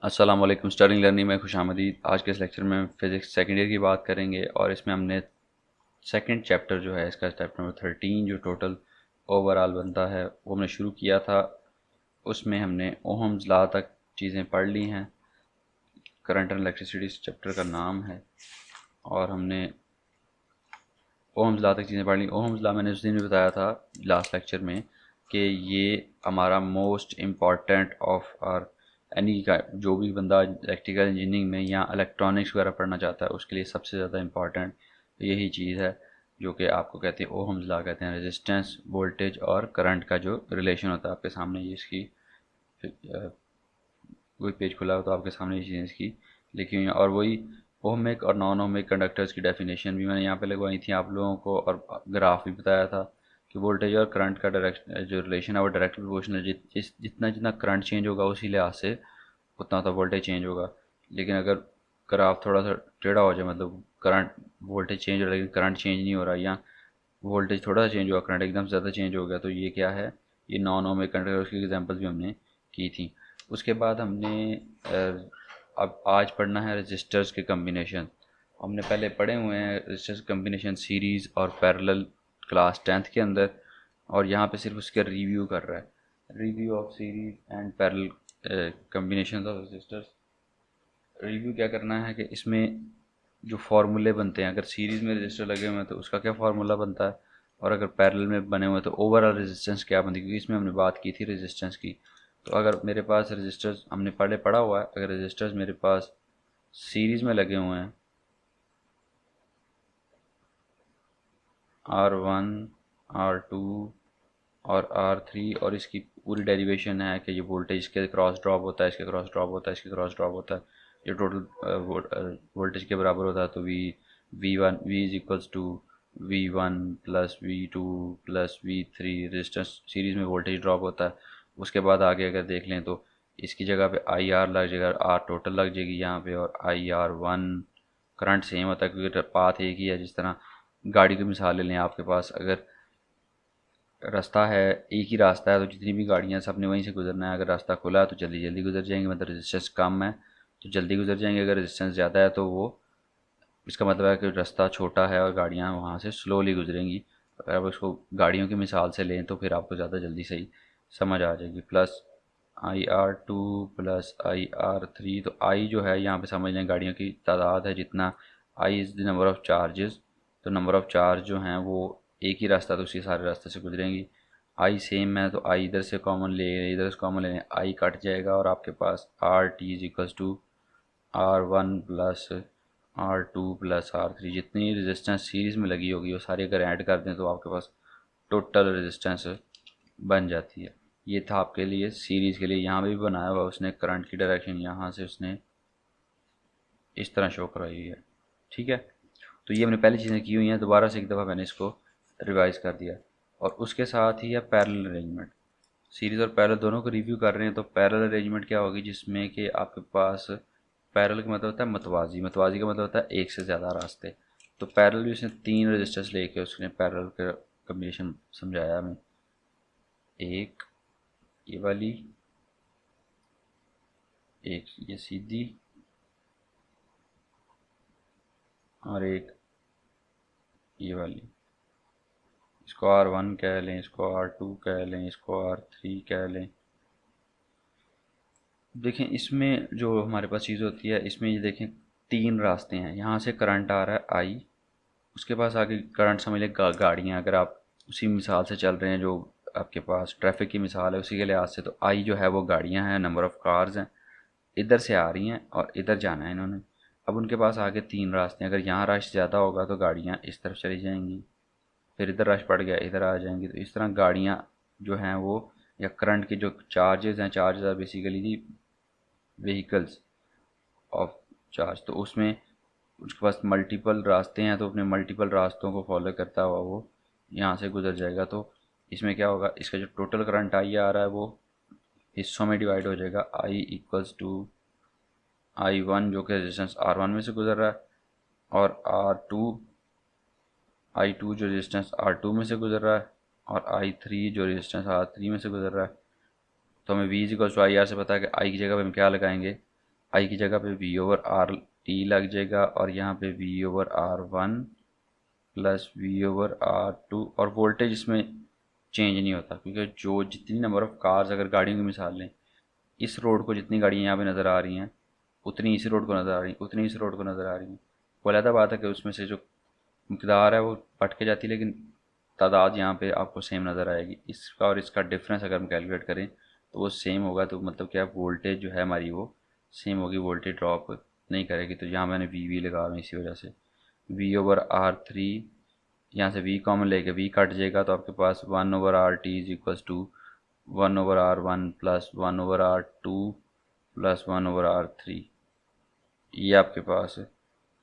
अस्सलाम वालेकुम। Stirling learning में खुशामदीद। आज के इस लेक्चर में फ़िज़िक्स सेकेंड ईयर की बात करेंगे और इसमें हमने सेकंड चैप्टर जो है इसका चैप्टर नंबर 13 जो टोटल ओवरऑल बनता है वो हमने शुरू किया था। उसमें हमने ओहम्स लॉ तक चीज़ें पढ़ ली हैं। करंट एंड इलेक्ट्रिसिटी इस चैप्टर का नाम है और हमने ओहम्स लॉ तक चीज़ें पढ़ ली। ओहम्स लॉ मैंने उस दिन भी बताया था लास्ट लेक्चर में कि ये हमारा most important of our any का जो भी बंदा इलेक्ट्रिकल इंजीनियरिंग में या इलेक्ट्रॉनिक्स वगैरह पढ़ना चाहता है उसके लिए सबसे ज़्यादा इम्पॉर्टेंट यही चीज़ है जो कि आपको कहते हैं ओहम्स लॉ कहते हैं। रेजिस्टेंस, वोल्टेज और करंट का जो रिलेशन होता है आपके सामने ये इसकी कोई पेज खुला हो तो आपके सामने ये चीज़ें इसकी लिखी हुई हैं और वही ओहमिक और नॉन ओहमिक कंडक्टर्स की डेफिनेशन भी मैंने यहाँ पे लगवाई थी आप लोगों को और ग्राफ भी बताया था कि वोल्टेज और करंट का डायरेक्ट जो रिलेशन है वो डायरेक्ट प्रोपोर्शनल जितना जितना करंट चेंज होगा उसी लिहाज से उतना तो वोल्टेज चेंज होगा। लेकिन अगर ग्राफ थोड़ा सा टेढ़ा हो जाए मतलब करंट वोल्टेज चेंज हो रहा है लेकिन करंट चेंज नहीं हो रहा या वोल्टेज थोड़ा सा चेंज हुआ करंट एकदम से ज़्यादा चेंज हो गया तो ये क्या है, ये नॉन ओमिक कंडक्टर। उसकी एग्जांपल भी हमने की थी। उसके बाद हमने अब आज पढ़ना है रजिस्टर्स के कम्बिनेशन। हमने पहले पढ़े हुए हैं रजिस्टर्स कम्बिनेशन सीरीज़ और पैरेलल क्लास 10th के अंदर और यहाँ पे सिर्फ उसका रिव्यू कर रहा है। Review of series and parallel combination of resistors. Review क्या करना है कि इसमें जो फार्मूले बनते हैं अगर सीरीज़ में रजिस्टर लगे हुए हैं तो उसका क्या फार्मूला बनता है और अगर पैरेलल में बने हुए हैं तो ओवरऑल रेजिस्टेंस क्या बनती है, क्योंकि इसमें हमने बात की थी रेजिस्टेंस की। तो अगर मेरे पास रजिस्टर्स हमने पहले पढ़ा हुआ है, अगर रजिस्टर्स मेरे पास सीरीज़ में लगे हुए हैं R1, R2 और R3 और इसकी पूरी डेरिवेशन है कि ये वोल्टेज इसके क्रॉस ड्रॉप होता है, इसके क्रॉस ड्रॉप होता है, इसके क्रॉस ड्रॉप होता है, ये टोटल वोल्टेज के बराबर होता है। तो V is equals to V1 plus V2 plus V3 resistance series में वोल्टेज ड्रॉप होता है। उसके बाद आगे अगर देख लें तो इसकी जगह पे IR लग जाएगा, R टोटल लग जाएगी यहाँ पे और IR1 करंट सेम होता है क्योंकि पाथ एक ही है। जिस तरह गाड़ी की मिसाल ले लें, आपके पास अगर रास्ता है एक ही रास्ता है तो जितनी भी गाड़ियाँ सब ने वहीं से गुजरना है। अगर रास्ता खुला है तो जल्दी जल्दी गुजर जाएंगे, मतलब रेजिस्टेंस कम है तो जल्दी गुजर जाएंगे। अगर रेजिस्टेंस ज़्यादा है तो वो इसका मतलब है कि रास्ता छोटा है और गाड़ियाँ वहाँ से स्लोली गुजरेंगी। अगर आप उसको गाड़ियों की मिसाल से लें तो फिर आपको ज़्यादा जल्दी सही समझ आ जाएगी। प्लस IR2 प्लस IR3, तो आई जो है यहाँ पे समझ लें गाड़ियों की तादाद है जितना I is the number of charges. तो नंबर ऑफ़ चार्ज जो हैं वो एक ही रास्ता तो उसी सारे रास्ते से गुजरेंगी। आई सेम है तो आई इधर से कॉमन ले इधर से कॉमन लेने आई कट जाएगा और आपके पास RT is equals to R1 plus R2 plus R3। जितनी रेजिस्टेंस सीरीज़ में लगी होगी वो सारी अगर ऐड कर दें तो आपके पास टोटल रेजिस्टेंस बन जाती है। ये था आपके लिए सीरीज़ के लिए। यहाँ भी बनाया हुआ उसने करंट की डायरेक्शन यहाँ से उसने इस तरह शो करवाई हुई है। ठीक है, तो ये हमने पहले चीज़ें की हुई हैं, दोबारा से एक दफ़ा मैंने इसको रिवाइज़ कर दिया। और उसके साथ ही है पैरेलल अरेंजमेंट। सीरीज़ और पैरेलल दोनों को रिव्यू कर रहे हैं। तो पैरेलल अरेंजमेंट क्या होगी, जिसमें कि आपके पास पैरेलल का मतलब होता है मतवाजी, मतवाजी का मतलब होता है एक से ज़्यादा रास्ते। तो पैरेलल भी उसने 3 रजिस्टर्स लेके उसने पैरेलल का कम्बिनेशन समझाया हमें। एक ये वाली, एक ये सीधी और एक ये वाली। इसको R1 कह लें, इसको R2 कह लें, इसको R3 कह लें। देखें इसमें जो हमारे पास चीज़ होती है इसमें ये देखें 3 रास्ते हैं। यहाँ से करंट आ रहा है आई, उसके पास आगे करंट समझ लें गाड़ियाँ। अगर आप उसी मिसाल से चल रहे हैं जो आपके पास ट्रैफिक की मिसाल है उसी के लिहाज से, तो आई जो है वो गाड़ियाँ हैं, नंबर ऑफ़ कार्स हैं, इधर से आ रही हैं और इधर जाना है इन्होंने। अब उनके पास आगे 3 रास्ते हैं। अगर यहाँ रश ज़्यादा होगा तो गाड़ियाँ इस तरफ चली जाएंगी, फिर इधर रश पड़ गया इधर आ जाएंगी। तो इस तरह गाड़ियाँ जो हैं वो या करंट के जो चार्जेस हैं, charges are basically the vehicles of charge. तो उसमें उसके पास मल्टीपल रास्ते हैं तो अपने मल्टीपल रास्तों को फॉलो करता हुआ वो यहाँ से गुजर जाएगा। तो इसमें क्या होगा, इसका जो टोटल करंट आई आ रहा है वो हिस्सों में डिवाइड हो जाएगा। आई इक्वल्स टू I1 जो कि रेजिस्टेंस R1 में से गुजर रहा है और I2 जो रेजिस्टेंस R2 में से गुजर रहा है और I3 जो रेजिस्टेंस R3 में से गुजर रहा है। तो हमें V equals to I R से पता है कि आई की जगह पे हम क्या लगाएंगे, आई की जगह पे वी ओवर आर टी लग जाएगा और यहाँ पे V over R one plus V over R two, और वोल्टेज इसमें चेंज नहीं होता क्योंकि जो जितनी नंबर ऑफ़ कार्स, अगर गाड़ियों की मिसाल लें, इस रोड को जितनी गाड़ियाँ यहाँ पे नज़र आ रही हैं उतनी इस रोड को नज़र आ रही हैं, उतनी इस रोड को नज़र आ रही हैं। वो अलग बात है कि उसमें से जो मकदार है वो बढ़ के जाती है, लेकिन तादाद यहाँ पे आपको सेम नज़र आएगी। इसका और इसका डिफरेंस अगर हम कैलकुलेट करें तो वो सेम होगा, तो मतलब क्या, वोल्टेज जो है हमारी वो सेम होगी, वोल्टेज ड्रॉप नहीं करेगी। तो यहाँ मैंने वी लगा रहा हूँ इसी वजह से। वी ओवर आर थ्री, यहाँ से वी कॉमन लेके वी कट जाएगा तो आपके पास one over R T is equals to one over R one plus one over R two plus one over R three. ये आपके पास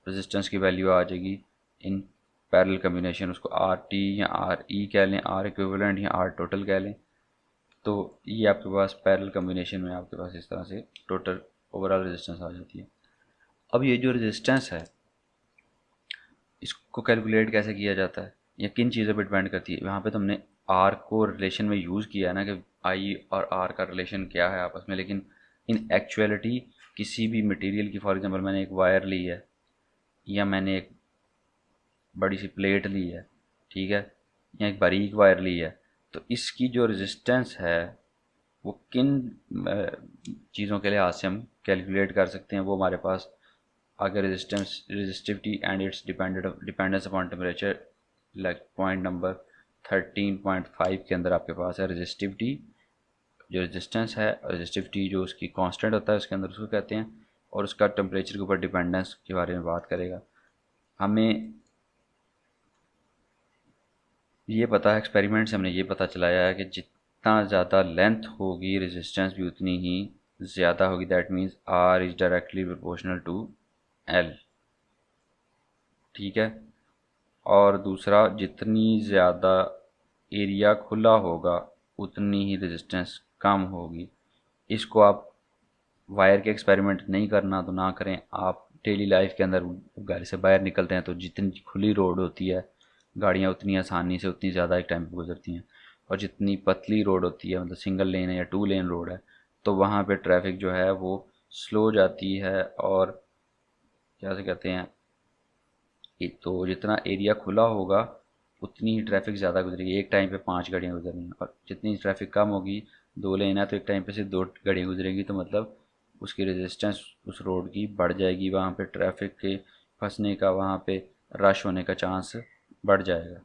रेजिस्टेंस की वैल्यू आ जाएगी इन पैरेलल कम्बिनेशन। उसको आर टी या आर ई कह लें, आर इक्विवेलेंट या आर टोटल कह लें। तो ये आपके पास पैरेलल कम्बिनेशन में आपके पास इस तरह से टोटल ओवरऑल रेजिस्टेंस आ जाती है। अब ये जो रेजिस्टेंस है इसको कैलकुलेट कैसे किया जाता है या किन चीज़ों पर डिपेंड करती है। यहाँ पे तो हमने आर को रिलेशन में यूज़ किया है ना कि आई और आर का रिलेशन क्या है आपस में, लेकिन इन एक्चुअलिटी किसी भी मटेरियल की, फॉर एग्जांपल मैंने एक वायर ली है या मैंने एक बड़ी सी प्लेट ली है, ठीक है, या एक बारीक वायर ली है, तो इसकी जो रेजिस्टेंस है वो किन चीज़ों के लिहाज से हम कैलकुलेट कर सकते हैं। वो हमारे पास आगे resistivity and it's dependence upon temperature, like point number 13.5 के अंदर आपके पास है रेजिस्टिविटी, जो रेजिस्टेंस है, रेजिस्टिविटी जो उसकी कांस्टेंट होता है उसके अंदर उसको कहते हैं, और उसका टेम्परेचर के ऊपर डिपेंडेंस के बारे में बात करेगा। हमें ये पता है, एक्सपेरिमेंट से हमने ये पता चलाया है कि जितना ज़्यादा लेंथ होगी रेजिस्टेंस भी उतनी ही ज़्यादा होगी। That means R is directly proportional to L, ठीक है। और दूसरा, जितनी ज़्यादा एरिया खुला होगा उतनी ही रेजिस्टेंस कम होगी। इसको आप वायर के एक्सपेरिमेंट नहीं करना तो ना करें। आप डेली लाइफ के अंदर घर से बाहर निकलते हैं तो जितनी खुली रोड होती है गाड़ियाँ उतनी आसानी से, उतनी ज़्यादा एक टाइम पर गुजरती हैं, और जितनी पतली रोड होती है, मतलब सिंगल लेन है या टू लेन रोड है, तो वहाँ पे ट्रैफिक जो है वो स्लो जाती है। और क्या से कहते हैं, तो जितना एरिया खुला होगा उतनी ही ट्रैफिक ज़्यादा गुजरेगी। एक टाइम पे 5 गाड़ियाँ गुजर रही हैं, और जितनी ट्रैफिक कम होगी, 2 लेन है तो एक टाइम पे सिर्फ 2 गाड़ियाँ गुजरेगी, तो मतलब उसकी रेजिस्टेंस उस रोड की बढ़ जाएगी। वहाँ पे ट्रैफिक के फंसने का, वहाँ पे रश होने का चांस बढ़ जाएगा।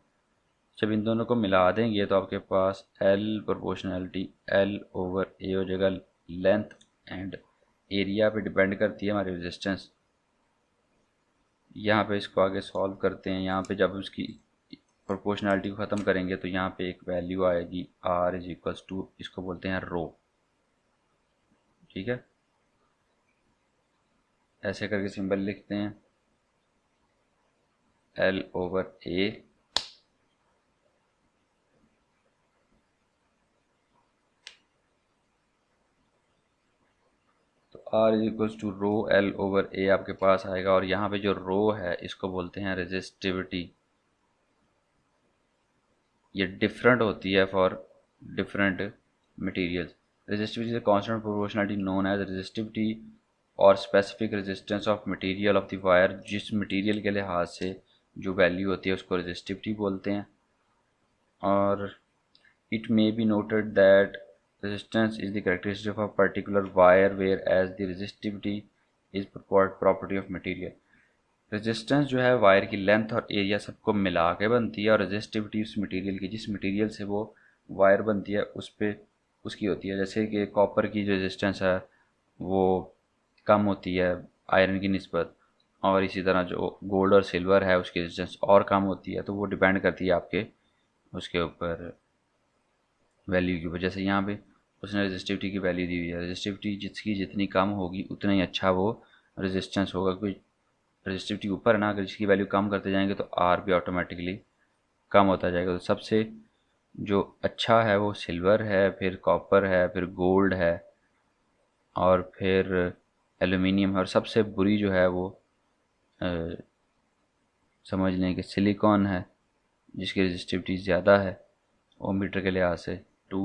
जब इन दोनों को मिला देंगे तो आपके पास एल प्रोपोर्शनैलिटी एल ओवर ए हो जाएगा। लेंथ एंड एरिया पे डिपेंड करती है हमारी रेजिस्टेंस। यहाँ पे इसको आगे सॉल्व करते हैं। यहाँ पे जब उसकी प्रोपोर्शनैलिटी को ख़त्म करेंगे तो यहाँ पे एक वैल्यू आएगी आर इज इक्वल्स टू, इसको बोलते हैं रो, ठीक है। ऐसे करके सिंबल लिखते हैं, एल ओवर ए तो R is equals to rho L over A आपके पास आएगा। और यहाँ पे जो रो है इसको बोलते हैं रेजिस्टिविटी। ये डिफरेंट होती है for different materials. Resistivity is constant proportionality known as resistivity और specific resistance of material of the wire. जिस मटेरियल के लिहाज से जो वैल्यू होती है उसको रेजिस्टिविटी बोलते हैं। और it may be noted that resistance is the characteristic of a particular wire whereas the resistivity is property of material। Resistance जो है वायर की लेंथ और एरिया सबको मिला के बनती है, और रेजिस्टिविटी उस मटेरियल की, जिस मटेरियल से वो वायर बनती है उस पर उसकी होती है। जैसे कि कॉपर की जो रेजिस्टेंस है वो कम होती है आयरन की निस्बत, और इसी तरह जो गोल्ड और सिल्वर है उसकी रेजिस्टेंस और कम होती है। तो वो डिपेंड करती है आपके उसके ऊपर वैल्यू की वजह से। यहाँ पे उसने रेजिस्टिविटी की वैल्यू दी हुई है। रेजिस्टिविटी जिसकी जितनी कम होगी उतना ही अच्छा वो रेजिस्टेंस होगा, क्योंकि रेजिस्टिविटी ऊपर है ना, अगर इसकी वैल्यू कम करते जाएंगे तो आर भी ऑटोमेटिकली कम होता जाएगा। तो सबसे जो अच्छा है वो सिल्वर है, फिर कॉपर है, फिर गोल्ड है, और फिर एल्यूमिनियम है, और सबसे बुरी जो है वो समझ लें कि सिलिकॉन है, जिसकी रेजिस्टिविटी ज़्यादा है वो मीटर के लिहाज से 2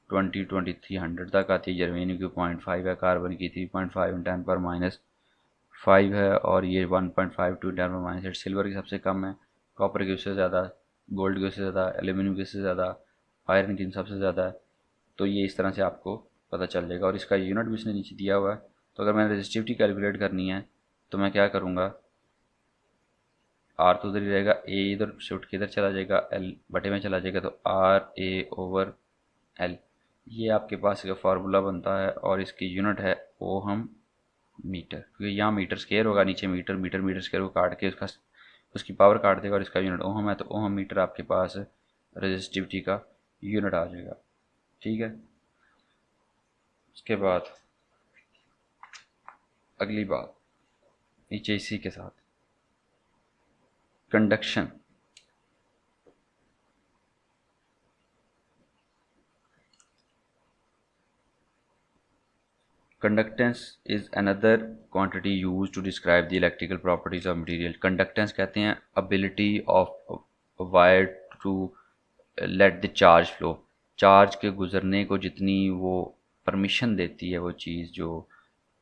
2300 तक आती है। जर्मेनियम की 0.5 है, कार्बन की 3.5 10 पर -5 है, और ये 1.52 10 पर -8। सिल्वर की सबसे कम है, कॉपर की उससे ज़्यादा, गोल्ड की उससे ज़्यादा, एल्यूमिनियम की उससे ज़्यादा, आयरन की सबसे ज़्यादा है। तो ये इस तरह से आपको पता चल जाएगा, और इसका यूनिट भी इसने नीचे दिया हुआ है। तो अगर मैंने रेजिस्टिविटी कैलकुलेट करनी है तो मैं क्या करूँगा, आर तो उधर ही रहेगा, ए इधर शिफ्ट किधर चला जाएगा, एल बटे में चला जाएगा, तो RA/L। ये आपके पास का फार्मूला बनता है, और इसकी यूनिट है ओहम मीटर, क्योंकि यहाँ मीटर स्क्वायर होगा, नीचे मीटर, मीटर स्क्वायर को काट के उसकी पावर काट देगा, और इसका यूनिट ओहम है, तो ओहम मीटर आपके पास रेजिस्टिविटी का यूनिट आ जाएगा। ठीक है। उसके बाद अगली बात नीचे इसी के साथ conduction. Conductance is another quantity use to describe the electrical properties of material. Conductance कहते हैं ability of wire to let the charge flow. Charge के गुजरने को जितनी वो परमिशन देती है, वो चीज़ जो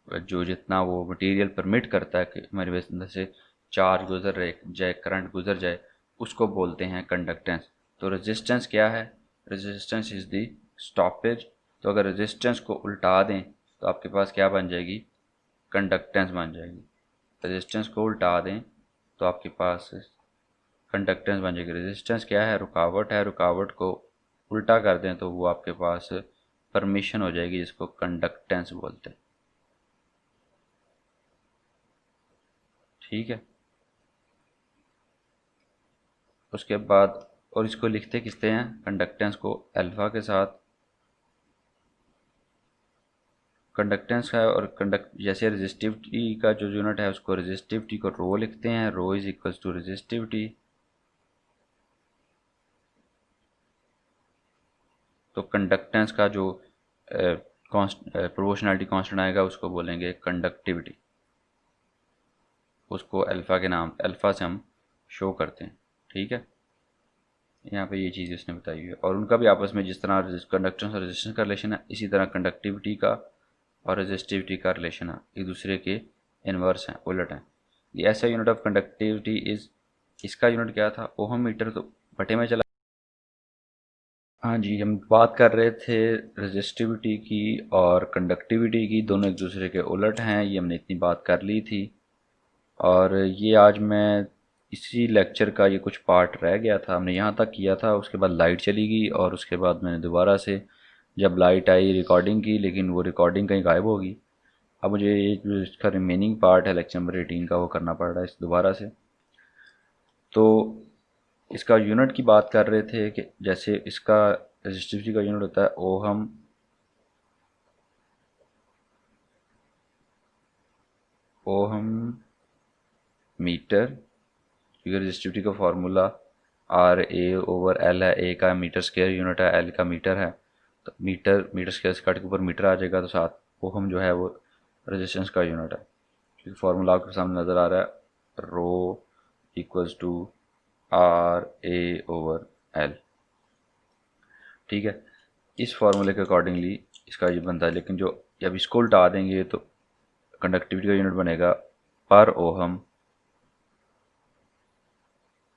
जो जितना वो मटेरियल परमिट करता है कि हमारे अंदर से चार्ज गुजर रहे जाए, करंट गुजर जाए, उसको बोलते हैं कंडक्टेंस। तो रेजिस्टेंस क्या है? Resistance is the stoppage. तो अगर रेजिस्टेंस को उल्टा दें तो आपके पास क्या बन जाएगी? कंडक्टेंस बन जाएगी। रेजिस्टेंस को उल्टा दें तो आपके पास कंडक्टेंस बन जाएगी। रेजिस्टेंस क्या है? रुकावट है। रुकावट को उल्टा कर दें तो वो आपके पास परमिशन हो जाएगी, जिसको कंडक्टेंस बोलते हैं। ठीक है। उसके बाद, और इसको लिखते किसते हैं कंडक्टेंस को? अल्फ़ा के साथ। कंडक्टेंस है, और कंडक्ट जैसे रेजिस्टिविटी का जो यूनिट है उसको रेजिस्टिविटी को रो लिखते हैं, रो इज इक्वल्स टू रेजिस्टिविटी। तो कंडक्टेंस का जो प्रोपोर्शनलिटी कांस्टेंट आएगा उसको बोलेंगे कंडक्टिविटी। उसको अल्फ़ा के नाम, अल्फ़ा से हम शो करते हैं। ठीक है। यहाँ पे ये चीज़ इसने बताई हुई है, और उनका भी आपस में जिस तरह कंडक्टेंस और रेजिस्टेंस का रिलेशन है, इसी तरह कंडक्टिविटी का और रेजिस्टिविटी का रिलेशन है, एक दूसरे के इन्वर्स हैं, उलट हैं। ये ऐसा यूनिट ऑफ कंडक्टिविटी इज़, इसका यूनिट क्या था? Ohm metre. तो बटे में चला। हाँ जी, हम बात कर रहे थे रेजिस्टिविटी की और कंडक्टिविटी की, दोनों एक दूसरे के उलट हैं, ये हमने इतनी बात कर ली थी। और ये आज मैं इसी लेक्चर का ये कुछ पार्ट रह गया था, हमने यहाँ तक किया था। उसके बाद लाइट चली गई, और उसके बाद मैंने दोबारा से जब लाइट आई रिकॉर्डिंग की, लेकिन वो रिकॉर्डिंग कहीं गायब होगी। अब मुझे ये जो इसका रिमेनिंग पार्ट है लेक्चर नंबर 18 का, वो करना पड़ रहा है इस दोबारा से। तो इसका यूनिट की बात कर रहे थे कि जैसे इसका रेजिस्टिविटी का यूनिट होता है ओहम, ओहम मीटर, क्योंकि रेजिस्टिविटी का फार्मूला RA/L है। A का मीटर स्क्वायर यूनिट है, L का मीटर है। तो मीटर स्क्वायर से कट के ऊपर मीटर आ जाएगा, तो साथ ओहम जो है वो रेजिस्टेंस का यूनिट है। क्योंकि फार्मूला आपके सामने नज़र आ रहा है, रो इक्वल्स टू RA/L। ठीक है। इस फार्मूले के अकॉर्डिंगली इसका ये बनता है, लेकिन जो जब इसको उल्टा देंगे तो कंडक्टिविटी का यूनिट बनेगा पर ओहम,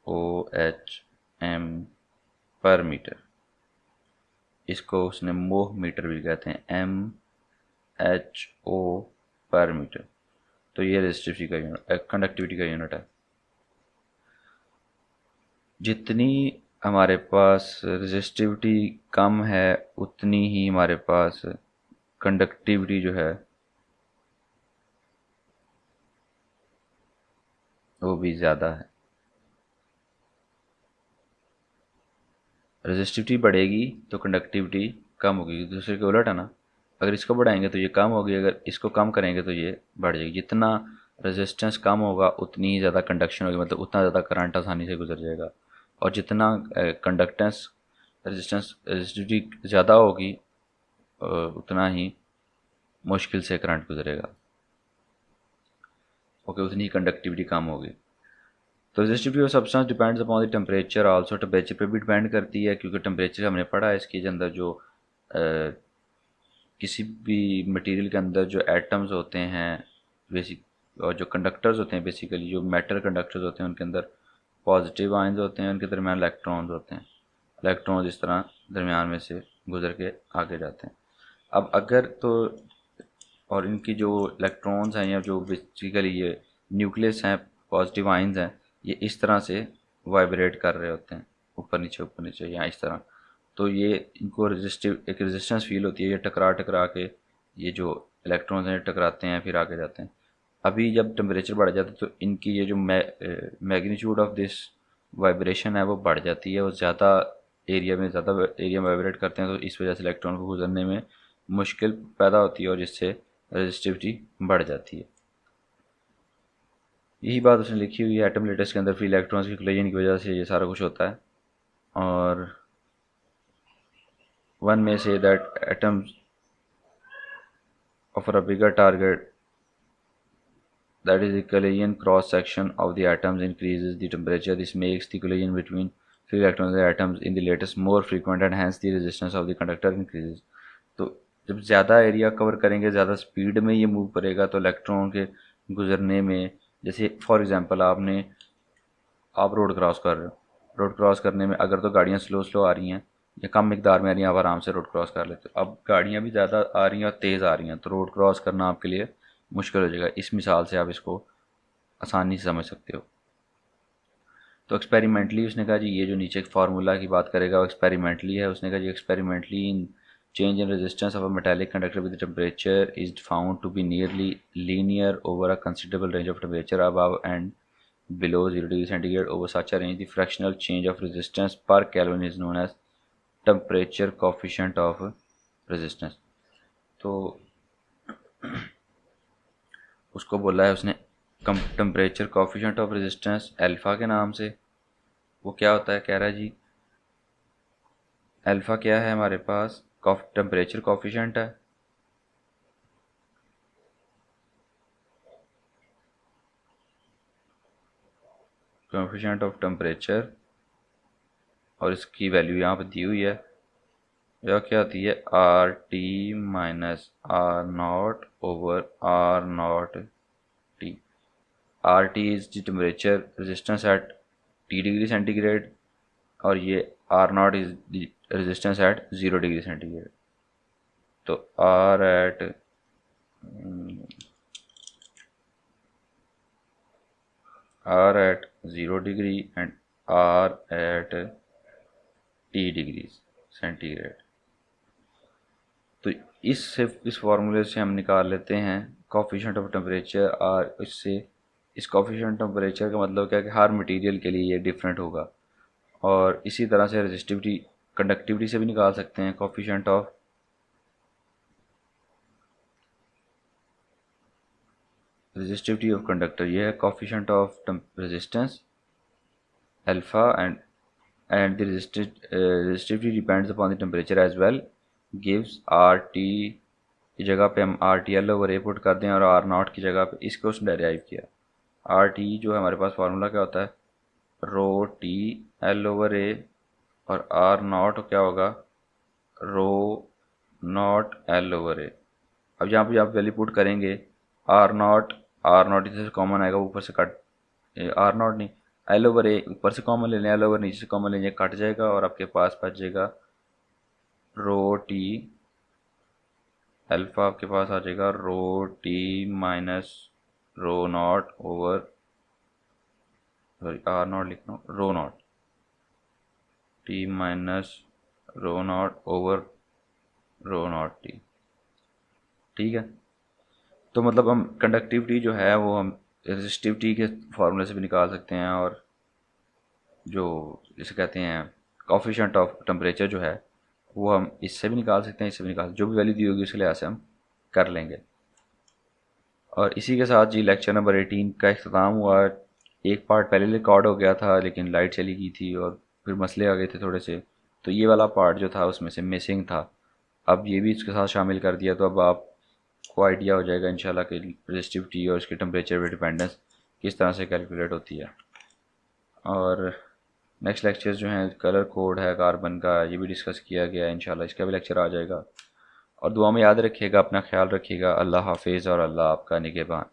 OHM पर मीटर। इसको उसने मोह मीटर भी कहते हैं, MHO पर मीटर। तो ये रेजिस्टिविटी का यूनिट, कंडक्टिविटी का यूनिट है। जितनी हमारे पास रेजिस्टिविटी कम है, उतनी ही हमारे पास कंडक्टिविटी जो है वो भी ज़्यादा है। रेजिस्टिविटी बढ़ेगी तो कंडक्टिविटी कम होगी, दूसरे के उलट है ना। अगर इसको बढ़ाएंगे तो ये कम होगी, अगर इसको कम करेंगे तो ये बढ़ जाएगी। जितना रेजिस्टेंस कम होगा उतनी ही ज़्यादा कंडक्शन होगी, मतलब उतना ज़्यादा करंट आसानी से गुजर जाएगा। और जितना कंडक्टेंस रेजिस्टिविटी ज़्यादा होगी उतना ही मुश्किल से करंट गुजरेगा। ओके, उतनी ही कंडक्टिविटी कम होगी। तो resistivity of substance depends upon the temperature also. Temperature पे भी डिपेंड करती है, क्योंकि टेम्परेचर हमने पढ़ा है इसके अंदर जो किसी भी मटेरियल के अंदर जो एटम्स होते हैं बेसिक, और जो कंडक्टर्स होते हैं बेसिकली जो मेटल कंडक्टर्स होते हैं उनके अंदर पॉजिटिव आयंस होते हैं, उनके दरमियान इलेक्ट्रॉन्स होते हैं। इलेक्ट्रॉन्स इस तरह दरमियान में से गुजर के आगे जाते हैं। अब अगर तो और इनकी जो इलेक्ट्रॉन्स हैं या जो बेसिकली ये न्यूक्लियस हैं, पॉजिटिव आयंस हैं, ये इस तरह से वाइब्रेट कर रहे होते हैं ऊपर नीचे या इस तरह। तो ये इनको रेजिस्टिव एक रेजिस्टेंस फील होती है, ये टकरा टकरा के ये जो इलेक्ट्रॉन्स हैं टकराते हैं फिर आगे जाते हैं। अभी जब टेम्परेचर बढ़ जाता है तो इनकी ये जो मैग्नीट्यूड ऑफ दिस वाइब्रेशन है वो बढ़ जाती है, वो ज़्यादा एरिया में वाइब्रेट करते हैं, तो इस वजह से इलेक्ट्रॉन को गुजरने में मुश्किल पैदा होती है और जिससे रेजिस्टिविटी बढ़ जाती है। यही बात उसने लिखी हुई है एटम लेटेस्ट के अंदर, फ्री इलेक्ट्रॉन्स की कोलिजन की वजह से ये सारा कुछ होता है। और वन में say that atoms of a bigger target that is the collision cross section of the atoms increases the temperature. This makes the collision between free electrons and atoms in the lattice more frequent and hence the resistance of the conductor increases. तो जब ज़्यादा area cover करेंगे, ज़्यादा speed में ये move करेगा, तो electron के गुजरने में, जैसे फॉर एग्जांपल आप रोड क्रॉस कर रहे हो, रोड क्रॉस करने में अगर तो गाड़ियाँ स्लो स्लो आ रही हैं या कम मिकदार में आ रही हैं, आप आराम से रोड क्रॉस कर लेते हो। अब गाड़ियाँ भी ज़्यादा आ रही हैं और तेज़ आ रही हैं, तो रोड क्रॉस करना आपके लिए मुश्किल हो जाएगा। इस मिसाल से आप इसको आसानी से समझ सकते हो। तो एक्सपेरिमेंटली उसने कहा जी, ये जो नीचे फार्मूला की बात करेगा वो एक्सपेरिमेंटली है। उसने कहा जी experimentally in change in resistance of a metallic conductor with temperature is found to be nearly linear over a considerable range of temperature above and below 0 degree centigrade. Over such a range, the fractional change of resistance per Kelvin is known as temperature coefficient of resistance. तो उसको बोला है उसने temperature coefficient of resistance alpha के नाम से। वो क्या होता है, कह रहा है जी अल्फ़ा क्या है हमारे पास, टेम्परेचर कोफिशिएंट है। कोफिशिएंट ऑफ टेम्परेचर, और इसकी वैल्यू यहाँ पर दी हुई है। यह क्या आती है, R T minus R naught over R naught T. R T is the temperature resistance at T degree centigrade, और ये R naught is the resistance at 0 degree centigrade. तो R at zero degree and R at T degree centigrade. तो इस फार्मूले से हम निकाल लेते हैं कोफिशिएंट ऑफ टेम्परेचर। और इससे इस कोफिशिएंट टेम्परेचर का मतलब क्या है कि हर मटेरियल के लिए ये डिफरेंट होगा। और इसी तरह से रेजिस्टिविटी कंडक्टिविटी से भी निकाल सकते हैं coefficient of resistivity of conductor. ये है coefficient of resistance alpha and the resistivity depends upon the temperature as well gives R T की जगह पे हम R T L over A put कर दें और आर नॉट की जगह पे इसको उसने डेराइव किया। आर टी जो है हमारे पास फार्मूला क्या होता है, रो टी एल ओवर ए, और आर नॉट क्या होगा, रो नॉट एल ओवर ए। अब यहाँ पे आप वैल्यू पुट करेंगे, आर नॉट इधर से कॉमन आएगा, ऊपर से कट, आर नॉट नहीं, एल ओवर ए ऊपर से कॉमन ले लें, एल ओवर नीचे से कॉमन लेंगे, कट जाएगा और आपके पास बचेगा रो टी अल्फ़ा, आपके पास आ जाएगा rho T minus rho naught over, sorry R naught लिखना, rho naught T minus rho naught over rho naught T. ठीक है, तो मतलब हम कंडक्टिविटी जो है वो हम रेजिस्टिविटी के फार्मूले से भी निकाल सकते हैं, और जो जिसे कहते हैं कोफिशिएंट ऑफ टेम्परेचर जो है वो हम इससे भी निकाल सकते हैं, इससे भी निकाल, जो भी वैल्यू दी होगी उसके लिहाज से हम कर लेंगे। और इसी के साथ जी लेक्चर नंबर 18 का इख्तिताम हुआ। एक पार्ट पहले रिकॉर्ड हो गया था लेकिन लाइट चली गई थी और फिर मसले आ गए थे थोड़े से, तो ये वाला पार्ट जो था उसमें से मिसिंग था। अब ये भी इसके साथ शामिल कर दिया, तो अब आपको आइडिया हो जाएगा इंशाल्लाह कि रेजिस्टिविटी और इसके टेम्परेचर पे डिपेंडेंस किस तरह से कैलकुलेट होती है। और नेक्स्ट लेक्चर जो है कलर कोड है कार्बन का, ये भी डिस्कस किया गया है, इंशाल्लाह इसका भी लेक्चर आ जाएगा। और दुआ में याद रखिएगा, अपना ख्याल रखिएगा। अल्लाह हाफिज़ और अल्लाह आपका निगहबान।